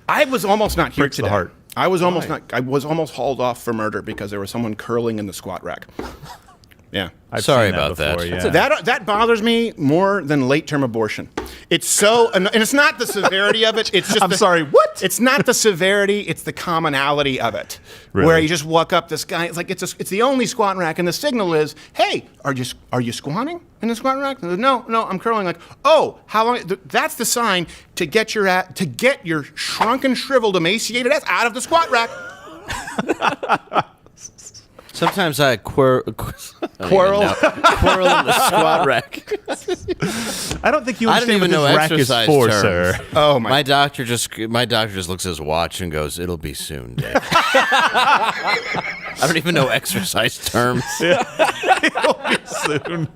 I was almost not here Breaks the today. heart. I was almost not. I was almost hauled off for murder because there was someone curling in the squat rack. Yeah. I've Sorry seen about that. before, Yeah. That bothers me more than late-term abortion. It's so, and it's not the severity of it. It's just. I'm sorry. What? It's not the severity. It's the commonality of it. Really? Where you just walk up this guy. It's like it's the only squat rack, and the signal is, "Hey, are you squatting in the squat rack?" No, I'm curling. Like, oh, how long? That's the sign to get your shrunken, shriveled, emaciated ass out of the squat rack. Sometimes I quarrel in Quarrel. the squat rack. I don't think you I don't understand even what know this rack is exercise for, terms. sir. Oh My doctor just looks at his watch and goes, "It'll be soon, Dave." I don't even know exercise terms. It'll be soon.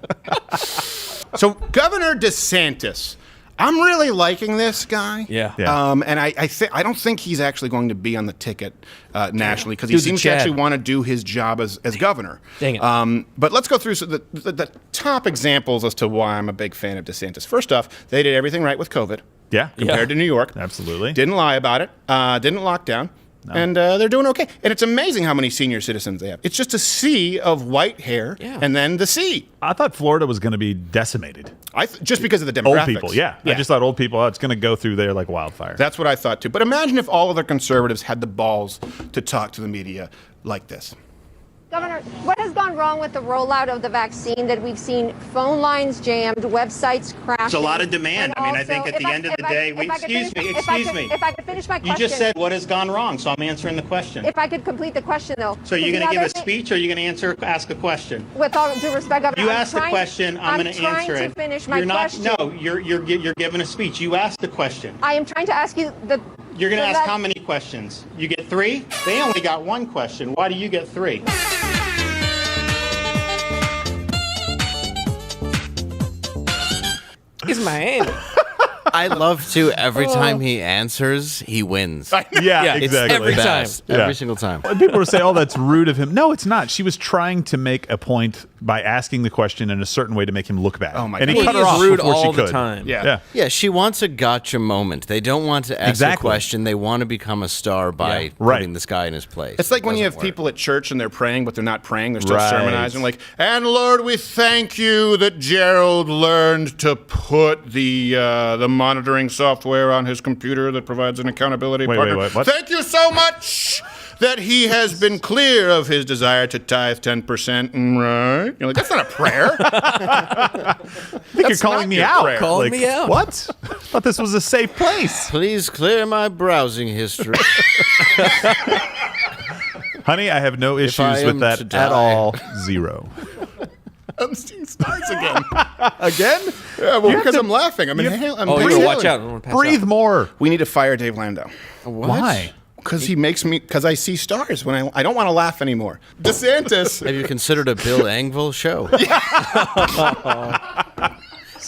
So Governor DeSantis, I'm really liking this guy. Yeah. And I don't think he's actually going to be on the ticket nationally because he Dude's a seems to Chad. actually want to do his job as governor. Dang it. But let's go through the top examples as to why I'm a big fan of DeSantis. First off, they did everything right with COVID Yeah. compared to New York. Absolutely. Didn't lie about it. Didn't lock down. And they're doing okay. And it's amazing how many senior citizens they have. It's just a sea of white hair and then the sea. I thought Florida was going to be decimated. Just because of the Old demographics. people, yeah. I just thought old people, it's going to go through there like wildfire. That's what I thought too. But imagine if all of the conservatives had the balls to talk to the media like this. Governor, what has gone wrong with the rollout of the vaccine that we've seen phone lines jammed, websites crashing? There's a lot of demand. And I mean, I think also, at the end of the day, excuse me. If I could finish my question. You just said what has gone wrong, so I'm answering the question. If I could complete the question, though. So you're going to give a speech or you're going to ask a question? With all due respect, Governor, You asked the question, I'm going to answer it. I'm trying to finish my you're not, question. No, you're giving a speech. You asked the question. I am trying to ask you the... You're going to ask how many questions? You get 3? They only got 1 question. Why do you get 3? He's my hand. I love to every time he answers, he wins. Yeah, it's exactly. every time. Best. Yeah. Every single time. And people will say, oh, that's rude of him. No, it's not. She was trying to make a point by asking the question in a certain way to make him look bad. Oh, my and God. he He cut her is off rude before all she the could. time. Yeah. Yeah, she wants a gotcha moment. They don't want to ask Exactly. a question. They want to become a star by Right. putting this guy in his place. It's like when you have Doesn't work. people at church and they're praying, but they're not praying. They're still Right. sermonizing. Like, and Lord, we thank you that Gerald learned to put the monitoring software on his computer that provides an accountability partner. wait, what? Thank you so much that he has been clear of his desire to tithe 10%. Right? You're like, that's not a prayer. I think you're calling me out. Calling me out. What? I thought this was a safe place. Please clear my browsing history. Honey, I have no I issues am with to that die. at all. 0. I'm seeing stars again. Again? Yeah, well, because I'm laughing. I'm Oh, you inhaling. gotta watch out. I don't wanna pass Breathe out. more. We need to fire Dave Landau. Why? Because he makes me, because I see stars when I don't want to laugh anymore. DeSantis. Have you considered a Bill Engvall show?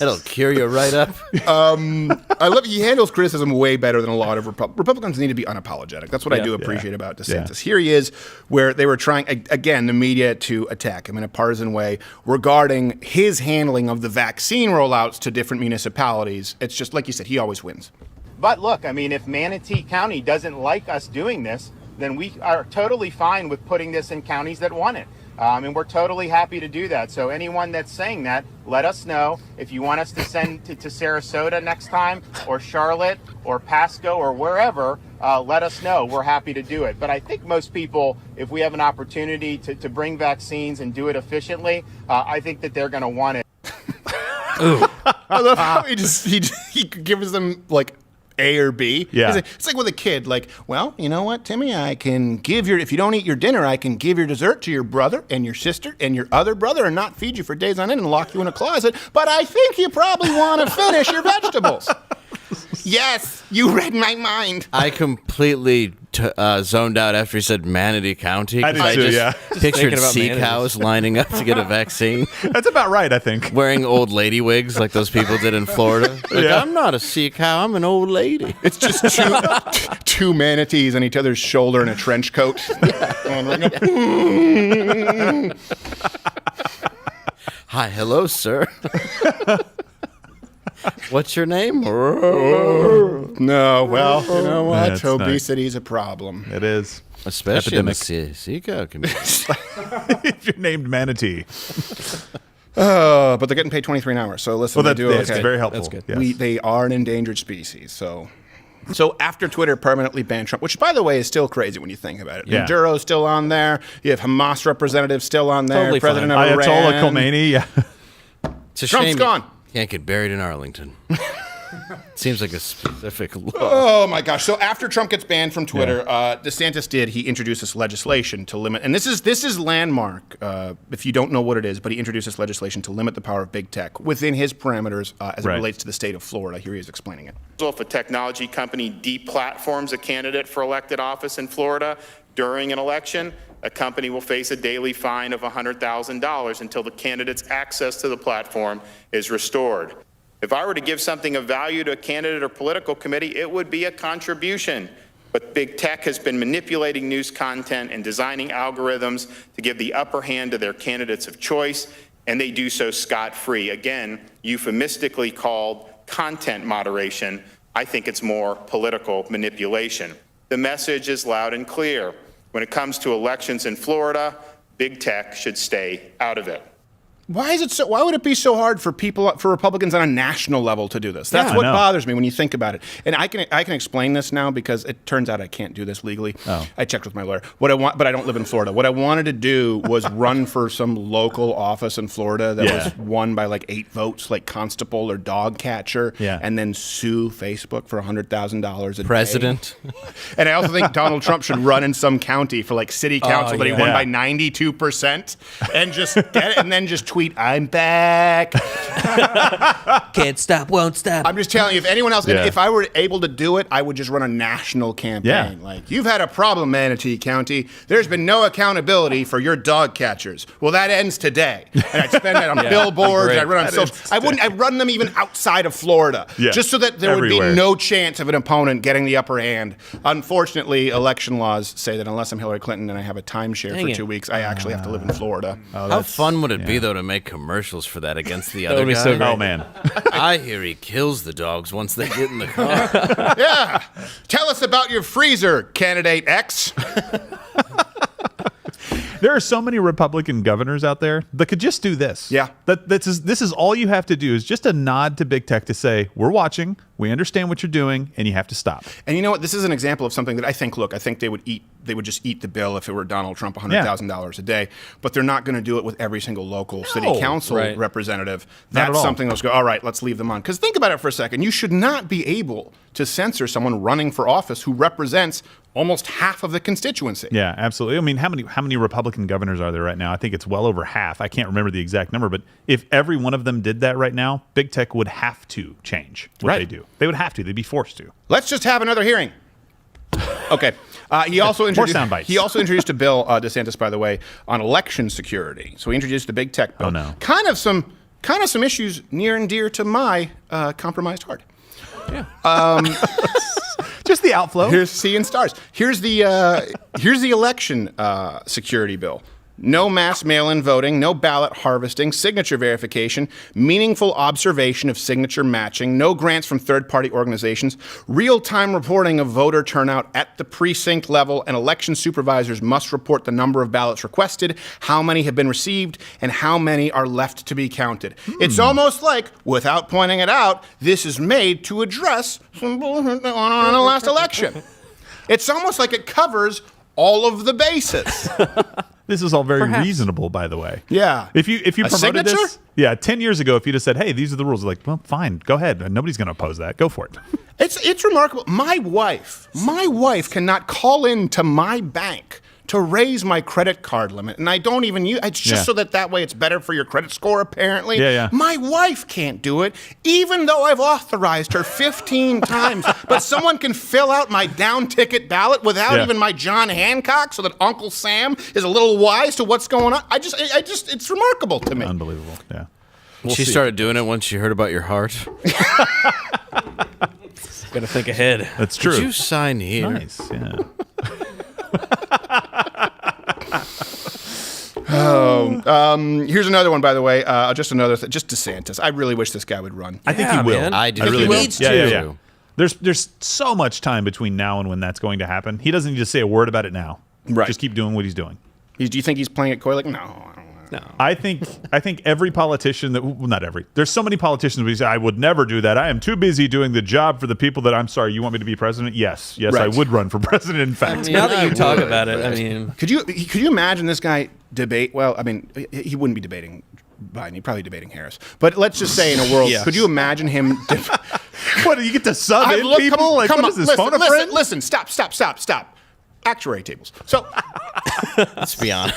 It'll cure you right up. I love he handles criticism way better than a lot of Republicans need to be unapologetic. That's what I do appreciate about DeSantis. Here he is, where they were trying again the media to attack him in a partisan way regarding his handling of the vaccine rollouts to different municipalities. It's just like you said, he always wins. But look, I mean, if Manatee County doesn't like us doing this, then we are totally fine with putting this in counties that want it. And we're totally happy to do that. So anyone that's saying that, let us know. If you want us to send to Sarasota next time, or Charlotte, or Pasco, or wherever, let us know. We're happy to do it. But I think most people, if we have an opportunity to bring vaccines and do it efficiently, I think that they're going to want it. I love how he gives them like A or B. Yeah. It's like with a kid, like, well, you know what, Timmy, I can give if you don't eat your dinner, I can give your dessert to your brother and your sister and your other brother and not feed you for days on end and lock you in a closet, but I think you probably want to finish your vegetables. Yes, you read my mind. I completely zoned out after he said Manatee County. I 'cause did too, just yeah. pictured thinking about sea manatees. cows lining up to get a vaccine, That's about right, I think. wearing old lady wigs like those people did in Florida. Like, Yeah. I'm not a sea cow, I'm an old lady. It's just two manatees on each other's shoulder in a trench coat. Hi, hello, sir. What's your name? No, well, you know what? That's not- Obesity is a problem. It is. Especially in the Epidemic. Seacoast community. If you're named Manatee. But they're getting paid 23 an hour. So listen, Well, they that's, do that's okay. very helpful. That's good. Yes. They are an endangered species. So after Twitter permanently banned Trump, which by the way is still crazy when you think about it. Yeah. Maduro's still on there. You have Hamas representatives still on there. Totally President fine. of Ayatollah Iran. Khomeini. Yeah. It's a Trump's shame gone. Can't get buried in Arlington. Seems like a specific law. Oh my gosh! So after Trump gets banned from Twitter, DeSantis he introduced this legislation to limit, and this is landmark. If you don't know what it is, but he introduced this legislation to limit the power of big tech within his parameters as it Right. relates to the state of Florida. Here he is explaining it. So if a technology company deplatforms a candidate for elected office in Florida during an election, a company will face a daily fine of $100,000 until the candidate's access to the platform is restored. If I were to give something of value to a candidate or political committee, it would be a contribution. But big tech has been manipulating news content and designing algorithms to give the upper hand to their candidates of choice, and they do so scot-free. Again, euphemistically called content moderation. I think it's more political manipulation. The message is loud and clear. When it comes to elections in Florida, big tech should stay out of it. Why would it be so hard for Republicans on a national level to do this? That's Yeah, I what know. bothers me when you think about it. And I can explain this now because it turns out I can't do this legally. Oh. I checked with my lawyer. But I don't live in Florida. What I wanted to do was run for some local office in Florida that Yeah. was won by like 8 votes, like constable or dog catcher, Yeah. and then sue Facebook for $100,000 a day. President. And I also think Donald Trump should run in some county for like city council that he won Yeah. by 92% and just get it and then just tweet, "I'm back." Can't stop, won't stop. I'm just telling you, if anyone else, Yeah. if I were able to do it, I would just run a national campaign. Yeah. Like, you've had a problem, Manatee County. There's been no accountability for your dog catchers. Well, that ends today. And I'd spend it on billboards. great. I'd run on That social. ends I'd run them even outside of Florida, Yeah. just so that there would Everywhere. be no chance of an opponent getting the upper hand. Unfortunately, election laws say that unless I'm Hillary Clinton and I have a timeshare Dang for it. 2 weeks, I actually have to live in Florida. How fun would it be, though, to make commercials for that against the That other would be guy? so great. Oh, man. I hear he kills the dogs once they get in the car. Yeah. Tell us about your freezer, candidate X. There are so many Republican governors out there that could just do this. Yeah. This is all you have to do is just a nod to big tech to say, we're watching, we understand what you're doing, and you have to stop. And you know what? This is an example of something that I think they would just eat the bill if it were Donald Trump $100,000 a day. But they're not going to do it with every single local city council right. representative. Not at That's all. something that's go, all right, let's leave them on. Because think about it for a second. You should not be able to censor someone running for office who represents almost half of the constituency. Yeah, absolutely. I mean, how many Republican governors are there right now? I think it's well over half. I can't remember the exact number, but if every one of them did that right now, big tech would have to change what Right. they do. They would have to. They'd be forced to. Let's just have another hearing. Okay. He also introduced sound bites. He also introduced a bill, DeSantis, by the way, on election security. So he introduced the big tech bill. Oh, no. Kind of some issues near and dear to my compromised heart. Just the outflow. Here's seeing stars. Here's the election security bill. No mass mail-in voting, no ballot harvesting, signature verification, meaningful observation of signature matching, no grants from third-party organizations, real-time reporting of voter turnout at the precinct level, and election supervisors must report the number of ballots requested, how many have been received, and how many are left to be counted. It's almost like, without pointing it out, this is made to address some bullshit that went on in the last election. It's almost like it covers all of the bases. This is all very Perhaps. reasonable, by the way. Yeah. If you A promoted signature? this, 10 years ago, if you'd have said, "Hey, these are the rules," like, well, fine, go ahead. Nobody's going to oppose that. Go for it. It's remarkable. My wife cannot call in to my bank to raise my credit card limit, and I don't even use. It's just Yeah. so that way it's better for your credit score. Apparently, Yeah. My wife can't do it, even though I've authorized her 15 times. But someone can fill out my down ticket ballot without Yeah. even my John Hancock, so that Uncle Sam is a little wise to what's going on. It's remarkable to me. Unbelievable. Yeah. She started doing it once she heard about your heart. Gotta think ahead. That's true. Did you sign here? Nice. Yeah. Here's another one, by the way. Just DeSantis. I really wish this guy would run. I think he will. man. I do. I really think needs will. to. Yeah. There's so much time between now and when that's going to happen. He doesn't need to say a word about it now. Right. Just keep doing what he's doing. Do you think he's playing it coy? Like, no, I don't know. No. I think every politician not every. There's so many politicians who say I would never do that. I am too busy doing the job for the people that I'm sorry. You want me to be president? Yes, Right. I would run for president. In fact, Now that you I talk would, about it, I mean, Could you imagine this guy debate? Well, I mean, he wouldn't be debating Biden. He'd probably be debating Harris. But let's just say in a world, Yeah. could you imagine him? what do you get to sub in Look, people? Like, what is this? Phone a friend? Listen, stop. Actuary tables. So, Let's be honest.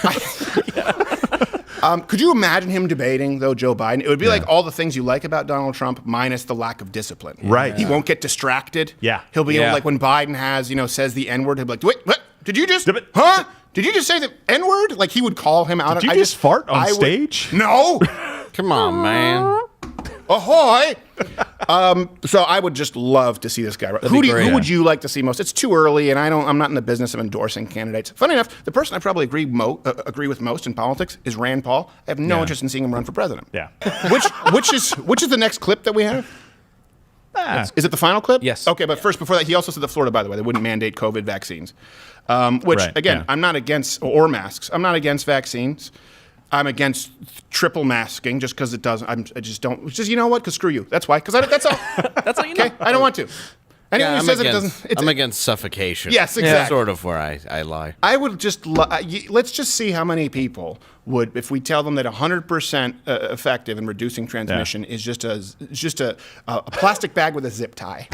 could you imagine him debating, though, Joe Biden? It would be like all the things you like about Donald Trump minus the lack of discipline. Right. He won't get distracted. Yeah. He'll be able, Yeah. like when Biden says the N-word, he'll be like, wait, what? Did you just, Did it- huh? Did you just say the N-word? Like he would call him out. Did you just fart on stage? No. Come on, man. Ahoy! So I would just love to see this guy. Who great. would you like to see most? It's too early, and I'm not in the business of endorsing candidates. Funny enough, the person I probably agree with most in politics is Rand Paul. I have no interest in seeing him run for president. Yeah. Which is the next clip that we have? Is it the final clip? Yes. Okay, but first, before that, he also said that Florida, by the way, they wouldn't mandate COVID vaccines. Which, Right, again, yeah. I'm not against, or masks. I'm not against vaccines. I'm against triple masking just because it doesn't. I just don't. Just you know what? Because screw you. That's why. Because that's all. that's all you know. Okay, I don't want to. Anyone Yeah, who says it doesn't. I'm against suffocation. Yes, That's exactly. sort of where I lie. I would just let's just see how many people would, if we tell them that 100% effective in reducing transmission is just a plastic bag with a zip tie.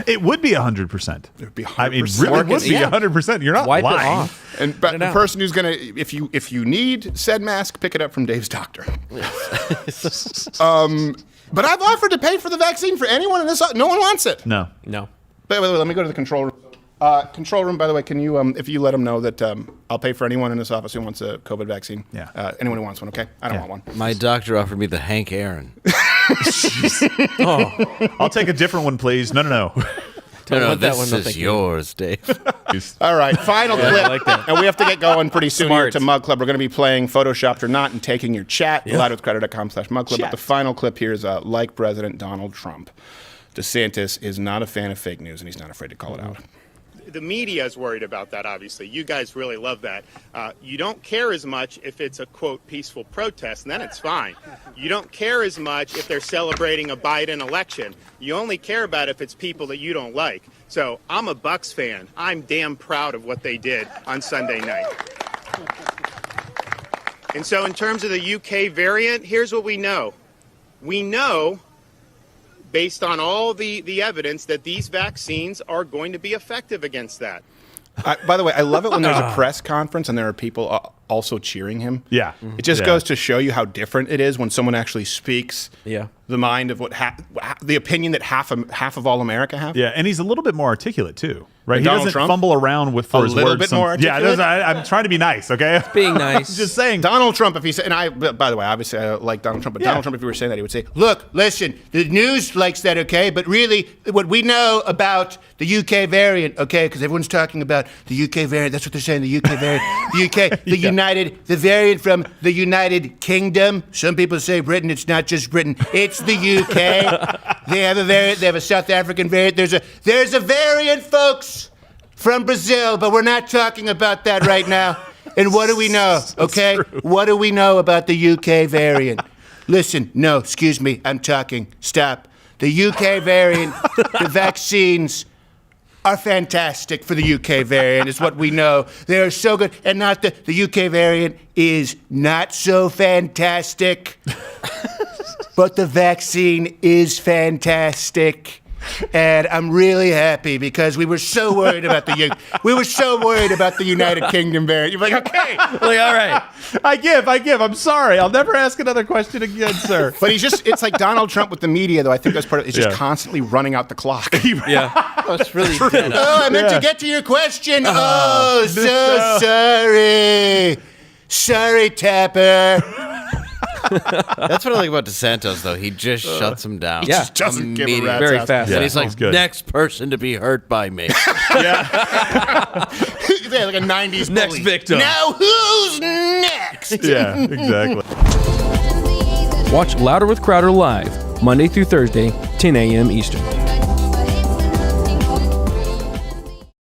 It would be 100%. It would be I mean, 100%. really would be Yeah. 100%. You're not Wipe it lying. off. And Get it the out. person who's gonna, if you need said mask, pick it up from Dave's doctor. But I've offered to pay for the vaccine for anyone in this. No one wants it. No. No. Wait, let me go to the control room. Control room, by the way, can you, if you let them know that I'll pay for anyone in this office who wants a COVID vaccine? Yeah. Anyone who wants one, okay? I don't want one. My doctor offered me the Hank Aaron. I'll take a different one, please. No. No, want that this one, no, is thank you. yours, Dave. All right, final clip. I like that. And we have to get going pretty soon here Smart. to Mug Club. We're going to be playing Photoshopped or Not and taking your chat. LoudWithCrowder.com/Mug Club. But the final clip here is like President Donald Trump. DeSantis is not a fan of fake news, and he's not afraid to call it out. The media is worried about that, obviously. You guys really love that. You don't care as much if it's a, quote, peaceful protest, and then it's fine. You don't care as much if they're celebrating a Biden election. You only care about if it's people that you don't like. So I'm a Bucks fan. I'm damn proud of what they did on Sunday night. And so in terms of the UK variant, here's what we know. We know, based on all the evidence, that these vaccines are going to be effective against that. By the way, I love it when there's a press conference and there are people also cheering him. Yeah. It just Yeah. goes to show you how different it is when someone actually speaks Yeah. the mind of what the opinion that half of all America have. Yeah, and he's a little bit more articulate too, right? Like he Donald doesn't Trump? fumble around with A his little words. bit more articulate? I'm trying to be nice, okay? Being nice. Just saying. Donald Trump, if he said, and I, by the way, obviously I like Donald Trump, but Yeah. Donald Trump, if he were saying that, he would say, look, listen, the news likes that, okay, but really what we know about the UK variant, okay, because everyone's talking about the UK variant, that's what they're saying, the UK variant, the UK, the variant from the United Kingdom. Some people say Britain, it's not just Britain, it's the UK. They have a variant, they have a South African variant, there's a variant, folks, from Brazil, but we're not talking about that right now. And what do we know, okay? What do we know about the UK variant? Listen, no, excuse me, I'm talking. Stop. The UK variant, the vaccines are fantastic for the UK variant, is what we know. They are so good. And not the UK variant is not so fantastic. But the vaccine is fantastic. And I'm really happy because we were so worried about the United Kingdom variant. You're like, okay. Like, all right. I give. I'm sorry. I'll never ask another question again, sir. But it's like Donald Trump with the media, though. I think that's part of it. He's just Yeah. constantly running out the clock. Yeah. Oh, it's really dead. Oh, I meant to get to your question. So sorry. Sorry, Tapper. That's what I like about DeSantis, though. He just shuts him down. Yeah. Just doesn't give a Immediately. rat's Very ass. fast. Yeah. And he's Sounds like, good. next person to be hurt by me. Yeah, like a 90s Next bully. victim. Now who's next? Yeah, exactly. Watch Louder with Crowder live, Monday through Thursday, 10 a.m. Eastern.